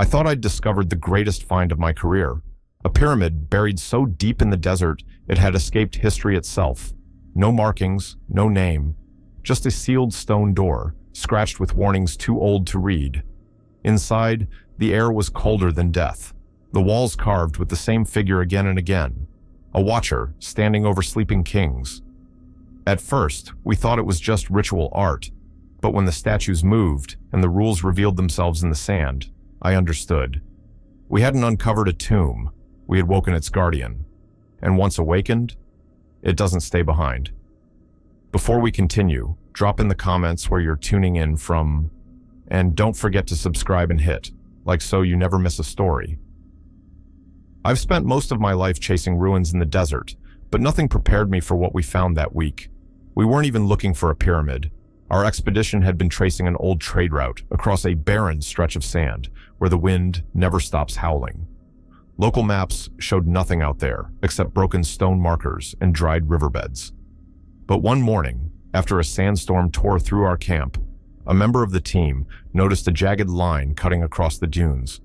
I thought I'd discovered the greatest find of my career. A pyramid buried so deep in the desert it had escaped history itself. No markings, no name, just a sealed stone door, scratched with warnings too old to read. Inside, the air was colder than death, the walls carved with the same figure again and again, a watcher standing over sleeping kings. At first, we thought it was just ritual art, but when the statues moved and the rules revealed themselves in the sand, I understood. We hadn't uncovered a tomb, we had woken its guardian. And once awakened, it doesn't stay behind. Before we continue, drop in the comments where you're tuning in from, and don't forget to subscribe and hit, like so you never miss a story. I've spent most of my life chasing ruins in the desert, but nothing prepared me for what we found that week. We weren't even looking for a pyramid. Our expedition had been tracing an old trade route across a barren stretch of sand where the wind never stops howling. Local maps showed nothing out there except broken stone markers and dried riverbeds. But one morning, after a sandstorm tore through our camp, a member of the team noticed a jagged line cutting across the dunes.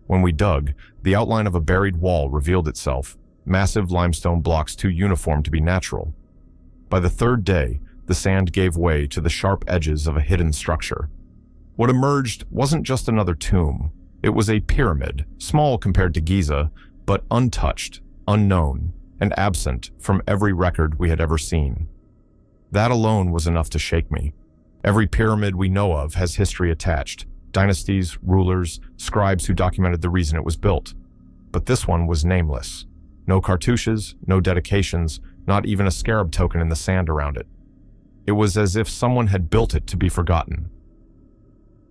When we dug, the outline of a buried wall revealed itself, massive limestone blocks too uniform to be natural. By the third day, the sand gave way to the sharp edges of a hidden structure. What emerged wasn't just another tomb. It was a pyramid, small compared to Giza, but untouched, unknown, and absent from every record we had ever seen. That alone was enough to shake me. Every pyramid we know of has history attached, dynasties, rulers, scribes who documented the reason it was built. But this one was nameless. No cartouches, no dedications, not even a scarab token in the sand around it. It was as if someone had built it to be forgotten.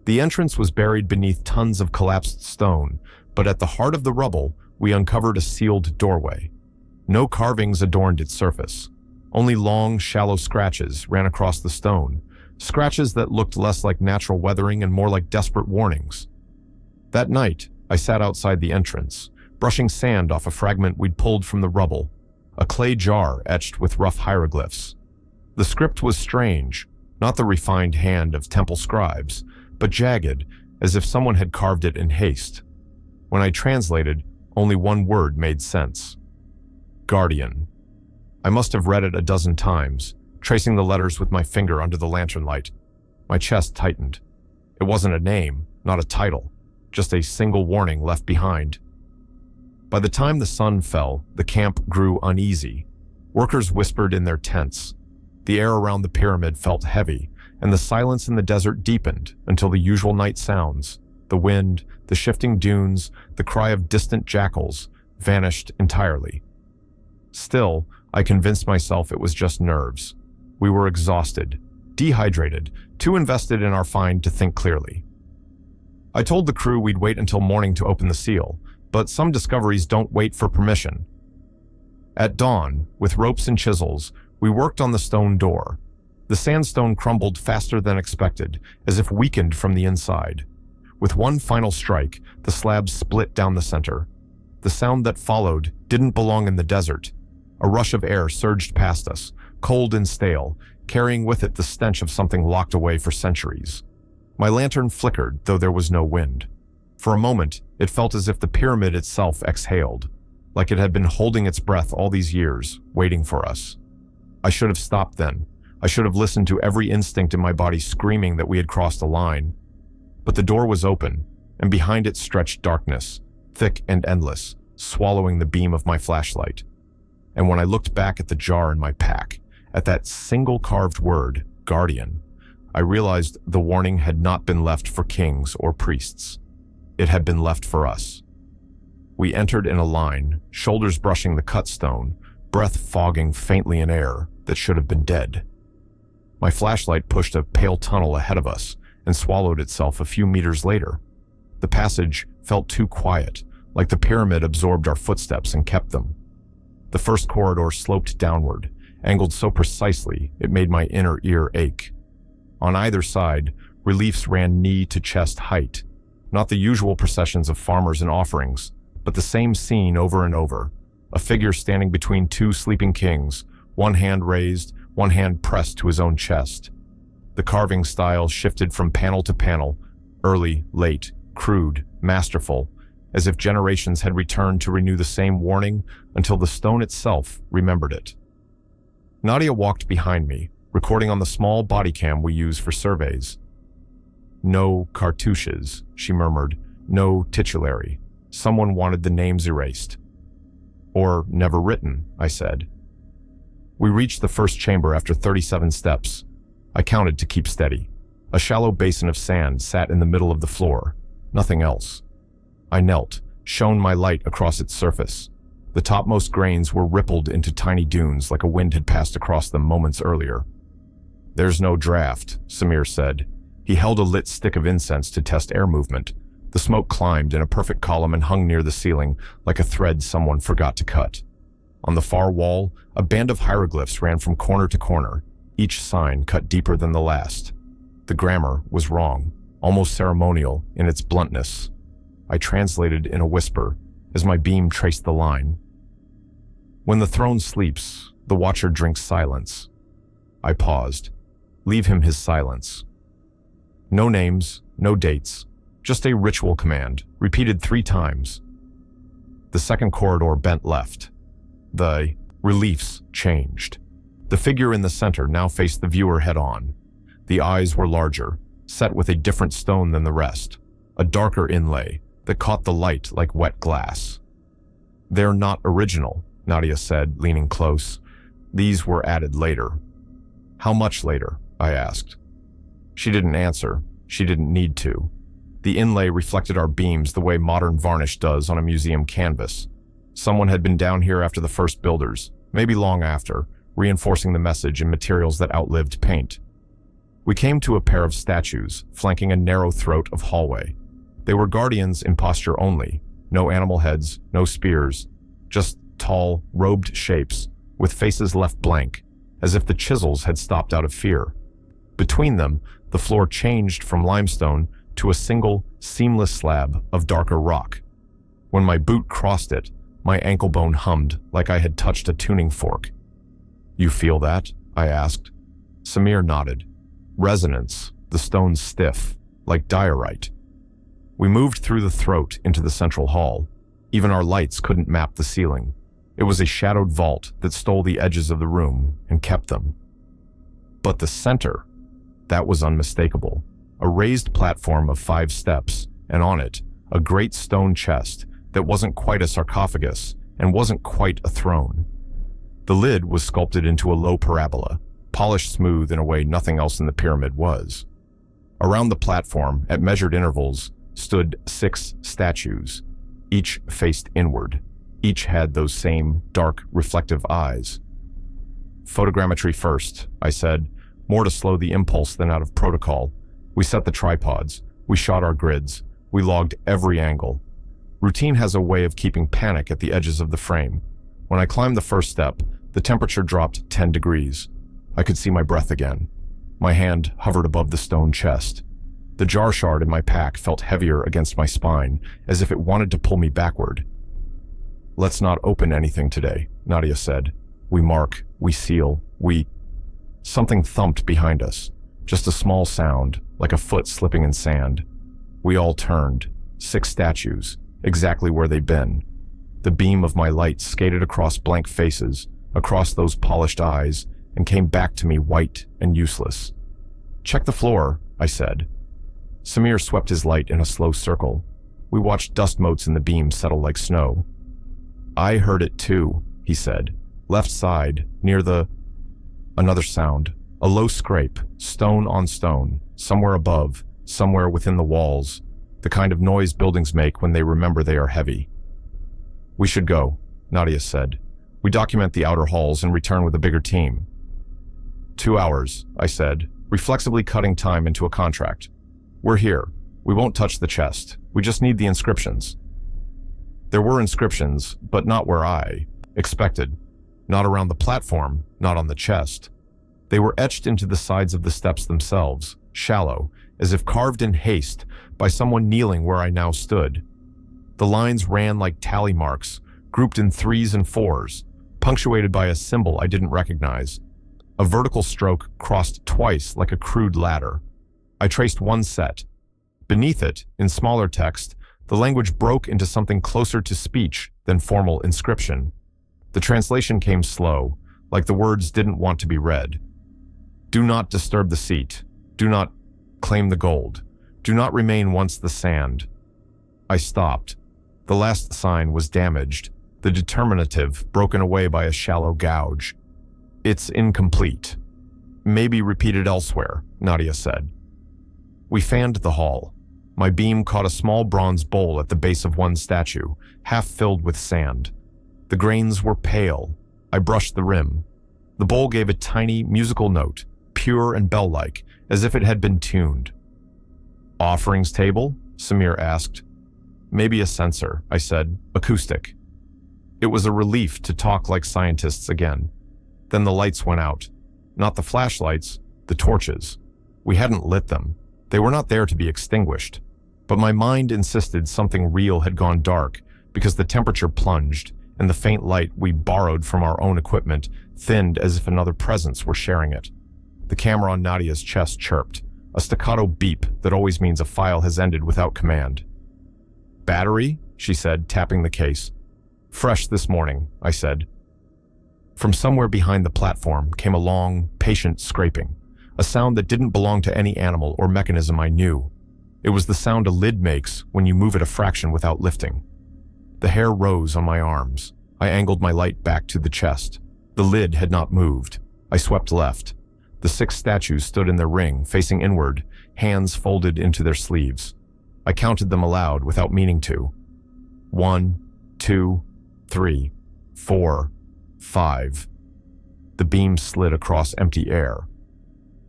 The entrance was buried beneath tons of collapsed stone, but at the heart of the rubble, we uncovered a sealed doorway. No carvings adorned its surface. Only long, shallow scratches ran across the stone, scratches that looked less like natural weathering and more like desperate warnings. That night, I sat outside the entrance, brushing sand off a fragment we'd pulled from the rubble, a clay jar etched with rough hieroglyphs. The script was strange, not the refined hand of temple scribes, but jagged, as if someone had carved it in haste. When I translated, only one word made sense. Guardian. I must have read it a dozen times, tracing the letters with my finger under the lantern light. My chest tightened. It wasn't a name, not a title, just a single warning left behind. By the time the sun fell, the camp grew uneasy. Workers whispered in their tents. The air around the pyramid felt heavy, and the silence in the desert deepened until the usual night sounds, the wind, the shifting dunes, the cry of distant jackals, vanished entirely. Still, I convinced myself it was just nerves. We were exhausted, dehydrated, too invested in our find to think clearly. I told the crew we'd wait until morning to open the seal, but some discoveries don't wait for permission. At dawn, with ropes and chisels, we worked on the stone door. The sandstone crumbled faster than expected, as if weakened from the inside. With one final strike, the slab split down the center. The sound that followed didn't belong in the desert. A rush of air surged past us, cold and stale, carrying with it the stench of something locked away for centuries. My lantern flickered, though there was no wind. For a moment, it felt as if the pyramid itself exhaled, like it had been holding its breath all these years, waiting for us. I should have stopped then. I should have listened to every instinct in my body screaming that we had crossed a line. But the door was open, and behind it stretched darkness, thick and endless, swallowing the beam of my flashlight. And when I looked back at the jar in my pack, at that single carved word, Guardian, I realized the warning had not been left for kings or priests. It had been left for us. We entered in a line, shoulders brushing the cut stone, breath fogging faintly in air that should have been dead. My flashlight pushed a pale tunnel ahead of us and swallowed itself a few meters later. The passage felt too quiet, like the pyramid absorbed our footsteps and kept them. The first corridor sloped downward, angled so precisely it made my inner ear ache. On either side, reliefs ran knee to chest height, not the usual processions of farmers and offerings, but the same scene over and over, a figure standing between two sleeping kings, one hand raised, one hand pressed to his own chest. The carving style shifted from panel to panel, early, late, crude, masterful, as if generations had returned to renew the same warning until the stone itself remembered it. Nadia walked behind me, recording on the small body cam we use for surveys. "No cartouches," she murmured. "No titulary. Someone wanted the names erased." "Or never written," I said. We reached the first chamber after 37 steps. I counted to keep steady. A shallow basin of sand sat in the middle of the floor. Nothing else. I knelt, shone my light across its surface. The topmost grains were rippled into tiny dunes like a wind had passed across them moments earlier. "There's no draft," Samir said. He held a lit stick of incense to test air movement. The smoke climbed in a perfect column and hung near the ceiling like a thread someone forgot to cut. On the far wall, a band of hieroglyphs ran from corner to corner, each sign cut deeper than the last. The grammar was wrong, almost ceremonial in its bluntness. I translated in a whisper as my beam traced the line. "When the throne sleeps, the watcher drinks silence." I paused. "Leave him his silence." No names, no dates, just a ritual command, repeated 3 times. The second corridor bent left. The reliefs changed. The figure in the center now faced the viewer head-on. The eyes were larger, set with a different stone than the rest, a darker inlay that caught the light like wet glass. "They're not original," Nadia said, leaning close. "These were added later." "How much later?" I asked. She didn't answer. She didn't need to. The inlay reflected our beams the way modern varnish does on a museum canvas. Someone had been down here after the first builders, maybe long after, reinforcing the message in materials that outlived paint. We came to a pair of statues, flanking a narrow throat of hallway. They were guardians in posture only, no animal heads, no spears, just tall, robed shapes, with faces left blank, as if the chisels had stopped out of fear. Between them, the floor changed from limestone to a single, seamless slab of darker rock. When my boot crossed it, my ankle bone hummed like I had touched a tuning fork. "You feel that?" I asked. Samir nodded. "Resonance, the stone's stiff, like diorite." We moved through the throat into the central hall. Even our lights couldn't map the ceiling. It was a shadowed vault that stole the edges of the room and kept them. But the center, that was unmistakable. A raised platform of 5 steps, and on it, a great stone chest that wasn't quite a sarcophagus and wasn't quite a throne. The lid was sculpted into a low parabola, polished smooth in a way nothing else in the pyramid was. Around the platform, at measured intervals, stood 6 statues. Each faced inward. Each had those same dark, reflective eyes. "Photogrammetry first," I said, more to slow the impulse than out of protocol. We set the tripods. We shot our grids. We logged every angle. Routine has a way of keeping panic at the edges of the frame. When I climbed the first step, the temperature dropped 10 degrees. I could see my breath again. My hand hovered above the stone chest. The jar shard in my pack felt heavier against my spine, as if it wanted to pull me backward. "Let's not open anything today," Nadia said. "We mark, we seal, we..." Something thumped behind us. Just a small sound, like a foot slipping in sand. We all turned. 6 statues, exactly where they'd been. The beam of my light skated across blank faces, across those polished eyes, and came back to me white and useless. "Check the floor," I said. Samir swept his light in a slow circle. We watched dust motes in the beam settle like snow. "I heard it too," he said. "Left side, near the..." Another sound. A low scrape, stone on stone, somewhere above, somewhere within the walls, the kind of noise buildings make when they remember they are heavy. "We should go," Nadia said. "We document the outer halls and return with a bigger team." 2 hours, I said, reflexively cutting time into a contract. "We're here. We won't touch the chest. We just need the inscriptions." There were inscriptions, but not where I expected. Not around the platform, not on the chest. They were etched into the sides of the steps themselves, shallow, as if carved in haste by someone kneeling where I now stood. The lines ran like tally marks, grouped in 3s and 4s, punctuated by a symbol I didn't recognize. A vertical stroke crossed twice like a crude ladder. I traced one set. Beneath it, in smaller text, the language broke into something closer to speech than formal inscription. The translation came slow, like the words didn't want to be read. Do not disturb the seat. Do not claim the gold. Do not remain once the sand. I stopped. The last sign was damaged, the determinative broken away by a shallow gouge. It's incomplete. Maybe repeated elsewhere, Nadia said. We fanned the hall. My beam caught a small bronze bowl at the base of one statue, half filled with sand. The grains were pale. I brushed the rim. The bowl gave a tiny musical note, pure and bell-like, as if it had been tuned. Offerings table? Samir asked. Maybe a sensor, I said, acoustic. It was a relief to talk like scientists again. Then the lights went out. Not the flashlights, the torches. We hadn't lit them. They were not there to be extinguished. But my mind insisted something real had gone dark because the temperature plunged and the faint light we borrowed from our own equipment thinned as if another presence were sharing it. The camera on Nadia's chest chirped, a staccato beep that always means a file has ended without command. Battery? She said, tapping the case. Fresh this morning, I said. From somewhere behind the platform came a long, patient scraping, a sound that didn't belong to any animal or mechanism I knew. It was the sound a lid makes when you move it a fraction without lifting. The hair rose on my arms. I angled my light back to the chest. The lid had not moved. I swept left. The 6 statues stood in their ring, facing inward, hands folded into their sleeves. I counted them aloud without meaning to. 1, 2, 3, 4, 5. The beam slid across empty air.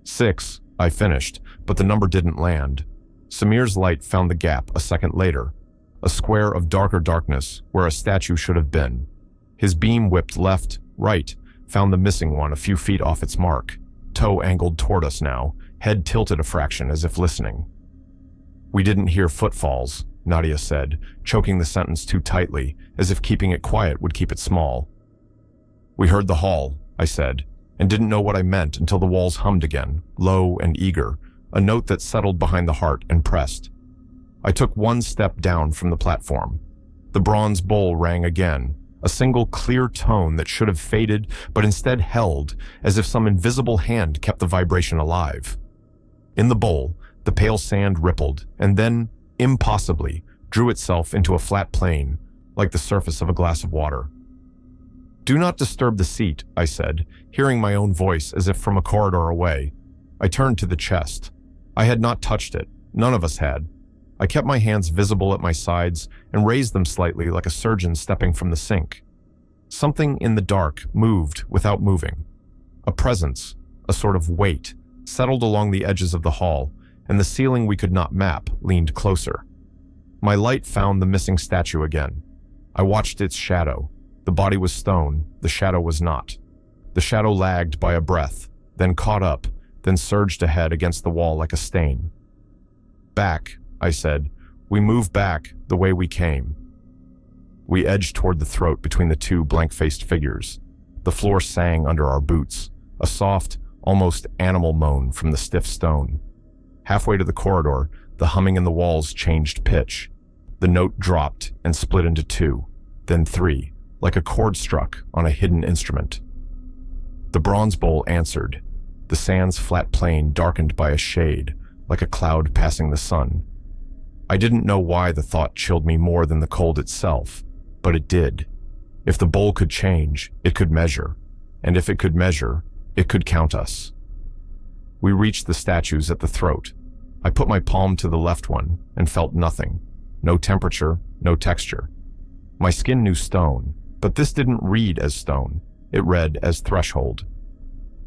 6, I finished, but the number didn't land. Samir's light found the gap a second later, a square of darker darkness where a statue should have been. His beam whipped left, right, found the missing one a few feet off its mark, toe angled toward us now, head tilted a fraction as if listening. We didn't hear footfalls, Nadia said, choking the sentence too tightly, as if keeping it quiet would keep it small. We heard the hall, I said, and didn't know what I meant until the walls hummed again, low and eager, a note that settled behind the heart and pressed. I took one step down from the platform. The bronze bowl rang again, a single clear tone that should have faded but instead held, as if some invisible hand kept the vibration alive. In the bowl, the pale sand rippled, and then, impossibly, drew itself into a flat plane, like the surface of a glass of water. Do not disturb the seat, I said, hearing my own voice as if from a corridor away. I turned to the chest. I had not touched it. None of us had. I kept my hands visible at my sides and raised them slightly like a surgeon stepping from the sink. Something in the dark moved without moving. A presence, a sort of weight, settled along the edges of the hall, and the ceiling we could not map leaned closer. My light found the missing statue again. I watched its shadow. The body was stone, the shadow was not. The shadow lagged by a breath, then caught up, then surged ahead against the wall like a stain. Back, I said. We move back the way we came. We edged toward the throat between the 2 blank-faced figures. The floor sang under our boots, a soft, almost animal moan from the stiff stone. Halfway to the corridor, the humming in the walls changed pitch. The note dropped and split into 2, then 3, like a chord struck on a hidden instrument. The bronze bowl answered, the sand's flat plane darkened by a shade, like a cloud passing the sun. I didn't know why the thought chilled me more than the cold itself, but it did. If the bowl could change, it could measure, and if it could measure, it could count us. We reached the statues at the throat. I put my palm to the left one and felt nothing. No temperature, no texture. My skin knew stone, but this didn't read as stone. It read as threshold.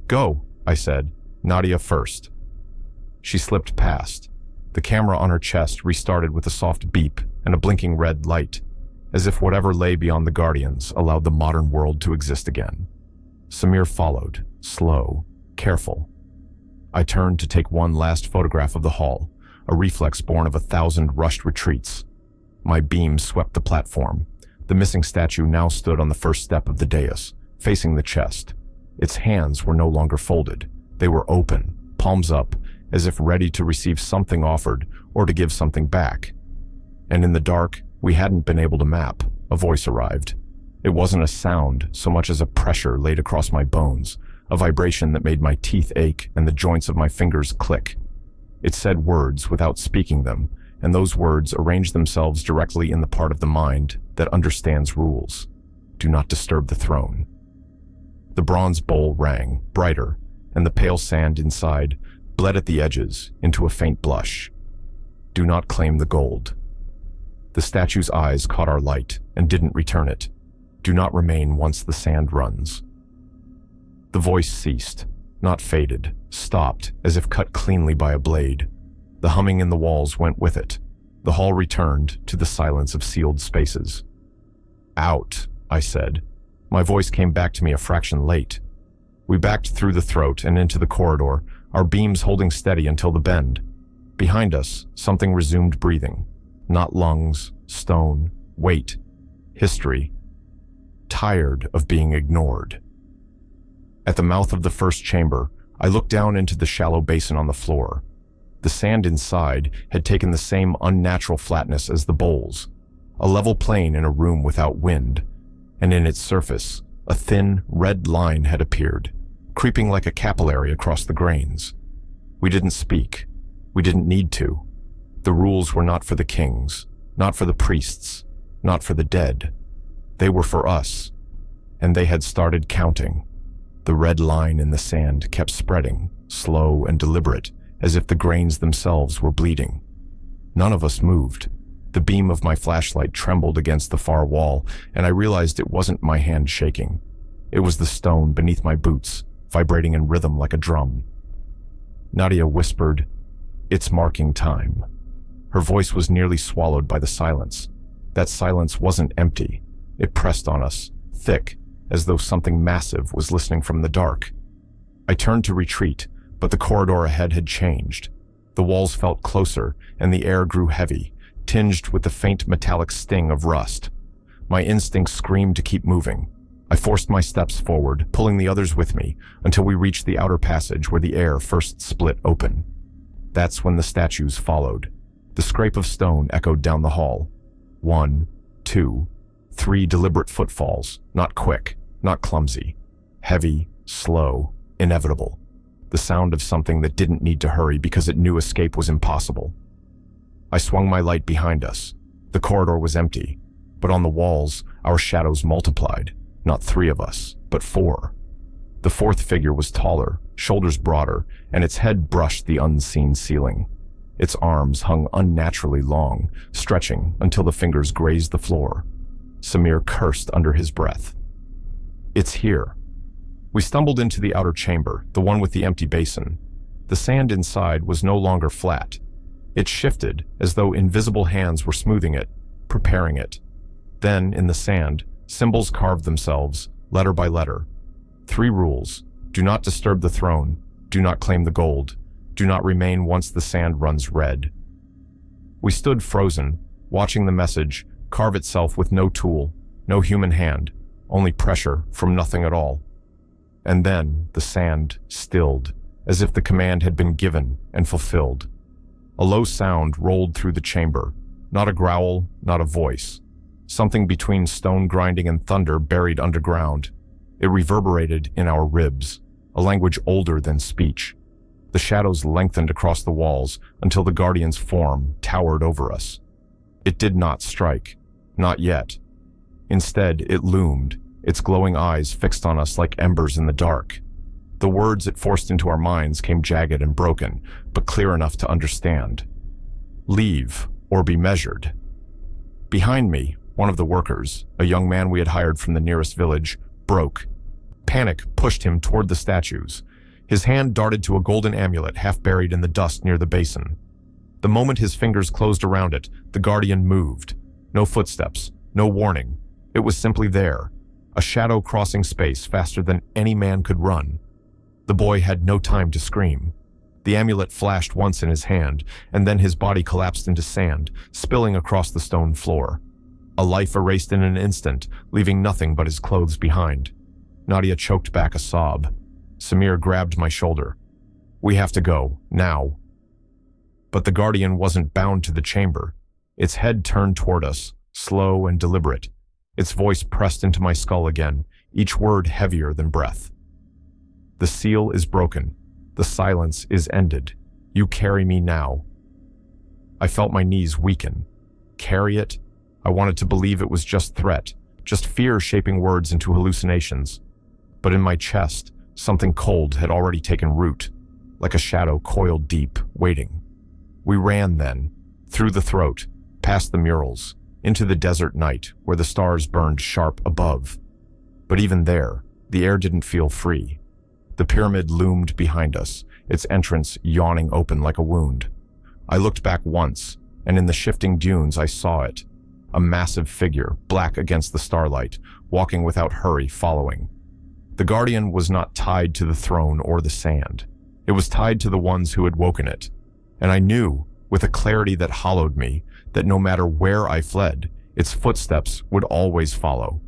Go, I said, Nadia first. She slipped past. The camera on her chest restarted with a soft beep and a blinking red light, as if whatever lay beyond the Guardians allowed the modern world to exist again. Samir followed, slow, careful. I turned to take one last photograph of the hall, a reflex born of 1,000 rushed retreats. My beam swept the platform. The missing statue now stood on the first step of the dais, facing the chest. Its hands were no longer folded. They were open, palms up, as if ready to receive something offered or to give something back. And in the dark, we hadn't been able to map. A voice arrived. It wasn't a sound so much as a pressure laid across my bones, a vibration that made my teeth ache and the joints of my fingers click. It said words without speaking them, and those words arranged themselves directly in the part of the mind that understands rules. Do not disturb the throne. The bronze bowl rang, brighter, and the pale sand inside bled at the edges into a faint blush. Do not claim the gold. The statue's eyes caught our light and didn't return it. Do not remain once the sand runs. The voice ceased, not faded, stopped as if cut cleanly by a blade. The humming in the walls went with it. The hall returned to the silence of sealed spaces. Out, I said. My voice came back to me a fraction late. We backed through the throat and into the corridor, our beams holding steady until the bend. Behind us, something resumed breathing. Not lungs, stone, weight, history. Tired of being ignored. At the mouth of the first chamber, I looked down into the shallow basin on the floor. The sand inside had taken the same unnatural flatness as the bowls, a level plane in a room without wind, and in its surface, a thin, red line had appeared, creeping like a capillary across the grains. We didn't speak. We didn't need to. The rules were not for the kings, not for the priests, not for the dead. They were for us, and they had started counting. The red line in the sand kept spreading, slow and deliberate, as if the grains themselves were bleeding. None of us moved. The beam of my flashlight trembled against the far wall, and I realized it wasn't my hand shaking. It was the stone beneath my boots, vibrating in rhythm like a drum. Nadia whispered, "It's marking time." Her voice was nearly swallowed by the silence. That silence wasn't empty. It pressed on us, thick, as though something massive was listening from the dark. I turned to retreat, but the corridor ahead had changed. The walls felt closer, and the air grew heavy, tinged with the faint metallic sting of rust. My instincts screamed to keep moving. I forced my steps forward, pulling the others with me, until we reached the outer passage where the air first split open. That's when the statues followed. The scrape of stone echoed down the hall. 1, 2, 3 deliberate footfalls, not quick, not clumsy. Heavy, slow, inevitable. The sound of something that didn't need to hurry because it knew escape was impossible. I swung my light behind us. The corridor was empty, but on the walls, our shadows multiplied. Not 3 of us, but 4. The 4th figure was taller, shoulders broader, and its head brushed the unseen ceiling. Its arms hung unnaturally long, stretching until the fingers grazed the floor. Samir cursed under his breath. "It's here." We stumbled into the outer chamber, the one with the empty basin. The sand inside was no longer flat. It shifted as though invisible hands were smoothing it, preparing it. Then, in the sand, symbols carved themselves, letter by letter. 3 rules: do not disturb the throne, do not claim the gold, do not remain once the sand runs red. We stood frozen, watching the message carve itself with no tool, no human hand, only pressure from nothing at all. And then the sand stilled, as if the command had been given and fulfilled. A low sound rolled through the chamber, not a growl, not a voice. Something between stone grinding and thunder buried underground. It reverberated in our ribs, a language older than speech. The shadows lengthened across the walls until the guardian's form towered over us. It did not strike, not yet. Instead, it loomed, its glowing eyes fixed on us like embers in the dark. The words it forced into our minds came jagged and broken, but clear enough to understand. Leave, or be measured. Behind me, one of the workers, a young man we had hired from the nearest village, broke. Panic pushed him toward the statues. His hand darted to a golden amulet half buried in the dust near the basin. The moment his fingers closed around it, the guardian moved. No footsteps, no warning. It was simply there, a shadow crossing space faster than any man could run. The boy had no time to scream. The amulet flashed once in his hand, and then his body collapsed into sand, spilling across the stone floor. A life erased in an instant, leaving nothing but his clothes behind. Nadia choked back a sob. Samir grabbed my shoulder. "We have to go, now." But the Guardian wasn't bound to the chamber. Its head turned toward us, slow and deliberate. Its voice pressed into my skull again, each word heavier than breath. The seal is broken. The silence is ended. You carry me now. I felt my knees weaken. Carry it? I wanted to believe it was just threat, just fear shaping words into hallucinations. But in my chest, something cold had already taken root, like a shadow coiled deep, waiting. We ran then, through the throat, past the murals, into the desert night where the stars burned sharp above. But even there, the air didn't feel free. The pyramid loomed behind us, its entrance yawning open like a wound. I looked back once, and in the shifting dunes I saw it, a massive figure, black against the starlight, walking without hurry, following. The Guardian was not tied to the throne or the sand. It was tied to the ones who had woken it. And I knew, with a clarity that hollowed me, that no matter where I fled, its footsteps would always follow.